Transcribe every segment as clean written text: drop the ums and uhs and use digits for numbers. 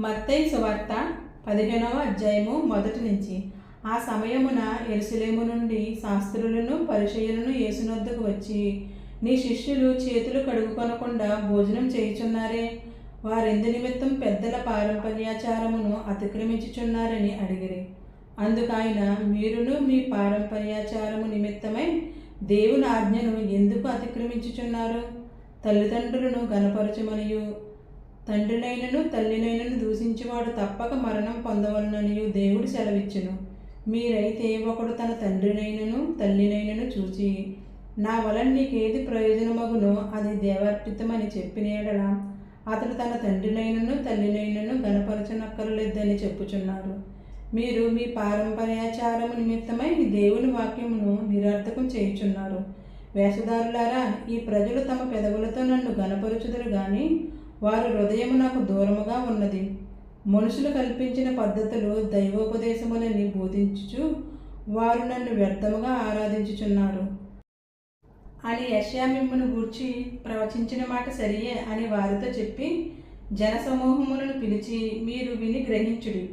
మత్తయి సువార్త 15వ అధ్యాయము మొదటి నుంచి. ఆ సమయమున యెరూషలేము నుండి శాస్త్రులను పరిసయ్యులను యేసునొద్దకు వచ్చి, నీ శిష్యులు చేతులు కడుగుకొనకుండా భోజనం చేయుచున్నారే, వారెందు నిమిత్తం పెద్దల పారంపర్యాచారమును అతిక్రమించుచున్నారని అడిగిరి. అందుకాయన, మీరును మీ పారంపర్యాచారము నిమిత్తమై దేవుని ఆజ్ఞను ఎందుకు అతిక్రమించుచున్నారు? తల్లిదండ్రులను గనపరచమనియు తండ్రినైనను తల్లినైనను దూషించువాడు తప్పక మరణం పొందవలననియు దేవుడు సెలవిచ్చును. మీరైతే ఒకడు తన తండ్రినైనను తల్లినైనను చూచి, నా వలన నీకేది ప్రయోజనమగునో అది దేవార్పితమని చెప్పిన యెడల అతడు తన తండ్రినైనను తల్లినైనను గనపరచనక్కరలేదని చెప్పుచున్నారు. మీరు మీ పారంపర్యాచారము నిమిత్తమై దేవుని వాక్యమును నిరర్థకం చేయుచున్నారు. వేషధారులారా, ఈ ప్రజలు తమ పెదవులతో నన్ను గనపరుచుదురు గాని వారి హృదయము నాకు దూరముగా ఉన్నది. మనుషులు కల్పించిన పద్ధతులు దైవోపదేశములని బోధించుచు వారు నన్ను వ్యర్థముగా ఆరాధించుచున్నారు అని యెషయా మిమ్మును గూర్చి ప్రవచించిన మాట సరియే అని వారితో చెప్పి, జనసమూహములను పిలిచి, మీరు విని గ్రహించుడి.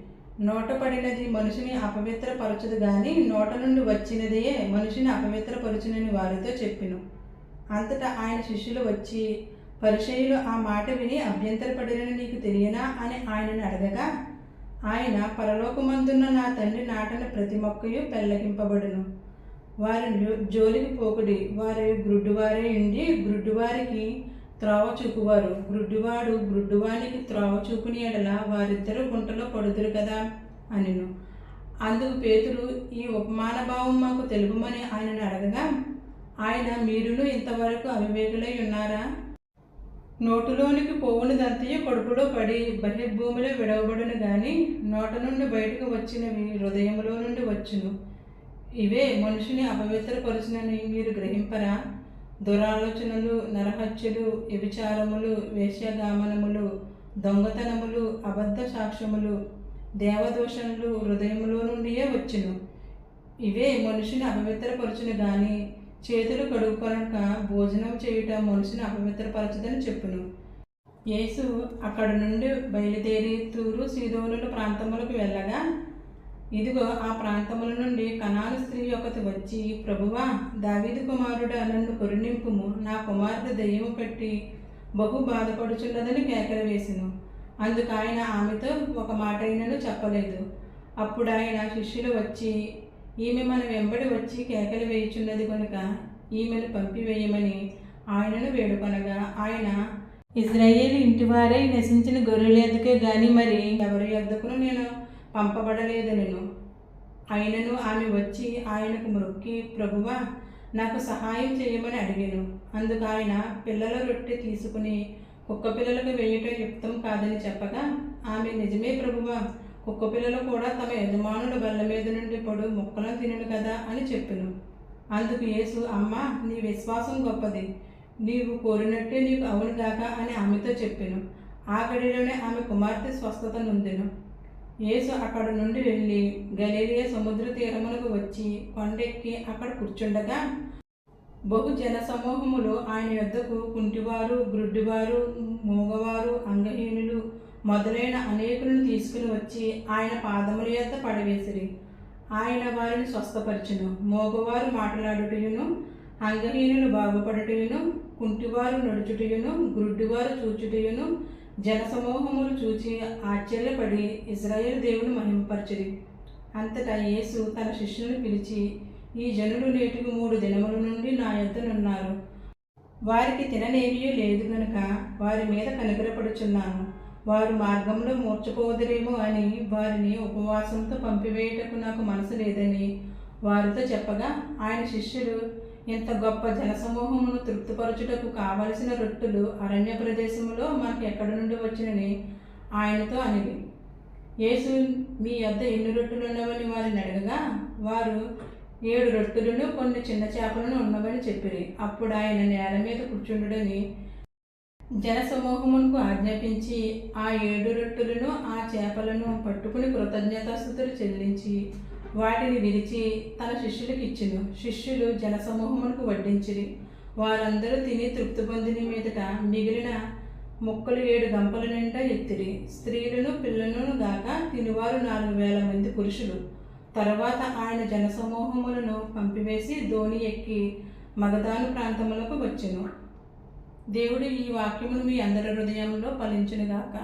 నోట పడినది మనుషుని అపవిత్రపరచదు గాని నోట నుండి వచ్చినదే మనుషుని అపవిత్రపరచునని వారితో చెప్పెను. అంతటా ఆయన శిష్యులు వచ్చి, పరిసయ్యులు ఆ మాట విని అభ్యంతరపడినని నీకు తెలియనా అని ఆయనను అడగగా, ఆయన, పరలోకమందున్న నా తండ్రి నాటన ప్రతి మొక్కయు పెళ్ళగింపబడును. వారి జోలికి పోకుడి. వారి గ్రుడ్డువారే ఉండి గ్రుడ్డువారికి త్రోవ చూపువారు. గ్రుడ్డువాడు గ్రుడ్డువానికి త్రోవ చూపుని ఎడల వారిద్దరూ గుంటలో పడుదురు కదా అనిను. అందుకు పేతురు, ఈ ఉపమాన భావం మాకు తెలుపమని ఆయనను అడగగా, ఆయన, మీరును ఇంతవరకు అవివేకులై ఉన్నారా? నోటులోనికి పోవునిదంతయు కడుపులో పడి బహిర్భూమిలో విడవబడును గాని నోట నుండి బయటకు వచ్చినవి హృదయములో నుండి వచ్చును. ఇవే మనుషుని అపవిత్రపరుచునని మీరు గ్రహింపరా? దురాలోచనలు, నరహత్యలు, వ్యభిచారములు, వేశ్యాగామనములు, దొంగతనములు, అబద్ధ సాక్ష్యములు, దేవదూషణలు హృదయములో నుండియే వచ్చును. ఇవే మనుషుని అపవిత్రపరచును గాని చేతులు కడుగుకొనక భోజనం చేయుట మనుషుని అపవిత్రపరచదని చెప్పును. యేసు అక్కడి నుండి బయలుదేరి తూరు సీదోనుల ప్రాంతములకు వెళ్ళగా, ఇదిగో ఆ ప్రాంతముల నుండి కనాను స్త్రీ ఒకటి వచ్చి, ప్రభువా, దావీదు కుమారుడా, నన్ను కరుణింపుము, నా కుమార్తె దెయ్యము పెట్టి బహు బాధపడుచున్నదని కేకలు వేసెను. అందుకు ఆయన ఆమెతో ఒక మాటైనను చెప్పలేదు. అప్పుడు ఆయన శిష్యులు వచ్చి, ఈమె మన వెంబడి వచ్చి కేకలు వేయుచున్నది కనుక ఈమెను పంపివేయమని ఆయనను వేడుకొనగా, ఆయన, ఇజ్రాయేలు ఇంటివారై నశించిన గొర్రెల యొద్దకే గాని మరి ఎవరి యొద్దకును నేను పంపబడలేదనెను. ఆయనను ఆమె వచ్చి ఆయనకు మ్రొక్కి, ప్రభువా, నాకు సహాయం చేయమని అడిగాను. అందుకు ఆయన, పిల్లల రొట్టె తీసుకుని కుక్క పిల్లలకు వేయటం యుక్తం కాదని చెప్పగా, ఆమె, నిజమే ప్రభువా, కుక్క పిల్లలు కూడా తమ యజమానుల బల్ల మీద నుండి పొడు ముక్కలను తినను కదా అని చెప్పెను. అందుకు యేసు, అమ్మా, నీ విశ్వాసం గొప్పది, నీవు కోరినట్టే నీకు అవును గాక అని ఆమెతో చెప్పెను. ఆ గడిలోనే ఆమె కుమార్తె స్వస్థత నొందెను. యేసు అక్కడ నుండి వెళ్ళి గలిలయ సముద్ర తీరమునకు వచ్చి కొండెక్కి అక్కడ కూర్చుండగా, బహు జన సమూహములు ఆయన యొద్దకు కుంటివారు, గ్రుడ్డివారు, మూగవారు, అంగహీనులు మొదలైన అనేకులను తీసుకుని వచ్చి ఆయన పాదముల యొద్ద పడవేసిరి. ఆయన వారిని స్వస్థపరచును. మోగవారు మాట్లాడుటయును, అంగహీనులు బాగుపడుటయును, కుంటివారు నడుచుటయును, గ్రుడ్డివారు చూచుటయును జనసమూహములు చూచి ఆశ్చర్యపడి ఇశ్రాయేలు దేవుని మహిమపరచిరి. అంతటా యేసు తన శిష్యులను పిలిచి, ఈ జనులు నేటికి 3 దినముల నుండి నా యొద్దనున్నారు. వారికి తిననేమీ లేదు గనుక వారి మీద కనికరపడుచున్నాను. వారు మార్గంలో మూర్చపోదురేమో అని వారిని ఉపవాసంతో పంపివేయుటకు నాకు మనసు లేదని వారితో చెప్పగా, ఆయన శిష్యులు, ఇంత గొప్ప జనసమూహమును తృప్తిపరచుటకు కావలసిన రొట్టెలు అరణ్య ప్రదేశములో మనకు ఎక్కడి నుండి వచ్చినని ఆయనతో అనివి. యేసు, మీ యొద్ద ఎన్ని రొట్టెలు ఉన్నవని వారిని అడగగా, వారు 7 రొట్టెలను కొన్ని చిన్న చేపలను ఉన్నవని చెప్పిరి. అప్పుడు ఆయన నేల మీద కూర్చుండుడని జనసమూహమునకు ఆజ్ఞాపించి ఆ 7 రొట్టెలను ఆ చేపలను పట్టుకుని కృతజ్ఞతాస్తుతులు చెల్లించి వాటిని విరిచి తన శిష్యులకు ఇచ్చెను. శిష్యులు జనసమూహమునకు వడ్డించిరి. వారందరూ తిని తృప్తి పొందిన మీదట మిగిలిన మొక్కలు 7 గంపల నిండా ఎత్తిరి. స్త్రీలను పిల్లలను గాక తినువారు 4,000 మంది పురుషులు. తర్వాత ఆయన జనసమూహములను పంపివేసి దోణి ఎక్కి మగదాను ప్రాంతములకు వచ్చెను. దేవుడు ఈ వాక్యమును మీ అందరి హృదయంలో ఫలించునుగాక.